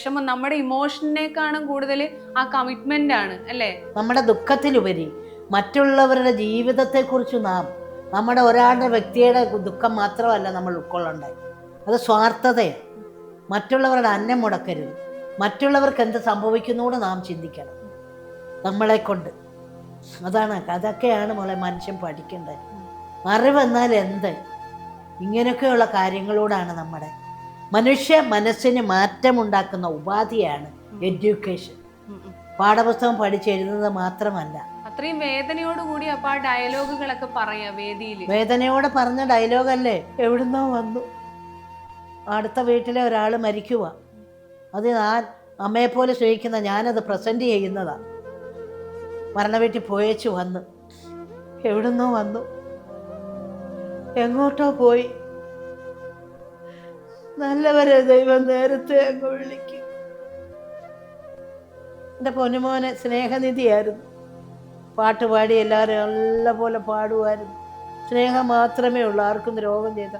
വിഷമം നമ്മുടെ ഇമോഷനേക്കാളും കൂടുതൽ ആ കമ്മിറ്റ്മെന്റ് ആണ് അല്ലേ? നമ്മുടെ ദുഃഖത്തിലുപരി മറ്റുള്ളവരുടെ ജീവിതത്തെക്കുറിച്ച് നമ്മുടെ ഒരാളുടെ വ്യക്തിയുടെ ദുഃഖം മാത്രമല്ല നമ്മൾ ഉൾക്കൊള്ളണ്ടേ. അത് സ്വാർത്ഥതയാണ്. മറ്റുള്ളവരുടെ അന്നം മുടക്കരുത്. മറ്റുള്ളവർക്ക് എന്ത് സംഭവിക്കുന്നൂടെ നാം ചിന്തിക്കണം നമ്മളെ കൊണ്ട്. അതൊക്കെയാണ് മോളെ മനുഷ്യൻ പഠിക്കേണ്ടത്. അറിവെന്നാൽ എന്ത്? ഇങ്ങനെയൊക്കെയുള്ള കാര്യങ്ങളോടാണ് നമ്മുടെ മനുഷ്യ മനസ്സിന് മാറ്റമുണ്ടാക്കുന്ന ഉപാധിയാണ് എഡ്യൂക്കേഷൻ. പാഠപുസ്തകം പഠിച്ചെഴുതുന്നത് മാത്രമല്ല. അത്രയും വേദനയോടുകൂടി അപ്പൊ ആ ഡയലോഗുകളൊക്കെ പറയാ വേദിയിൽ. വേദനയോടെ പറഞ്ഞ ഡയലോഗല്ലേ, എവിടുന്നോ വന്നു. അടുത്ത വീട്ടിലെ ഒരാൾ മരിക്കുക, അത് ഞാൻ അമ്മയെപ്പോലെ സ്നേഹിക്കുന്ന ഞാനത് പ്രസന്റ് ചെയ്യുന്നതാണ്. മരണ വീട്ടിൽ പോയേച്ചു വന്നു, എവിടുന്നോ വന്നു, എങ്ങോട്ടോ പോയി. നല്ലവരെ ദൈവം നേരത്തെ അങ്ങ് വിളിക്കും. എൻ്റെ പൊന്നുമോനെ സ്നേഹനിധിയായിരുന്നു. പാട്ടുപാടി എല്ലാവരും നല്ല പോലെ പാടുമായിരുന്നു. സ്നേഹം മാത്രമേ ഉള്ളൂ, ആർക്കും ദ്രോഹം ചെയ്ത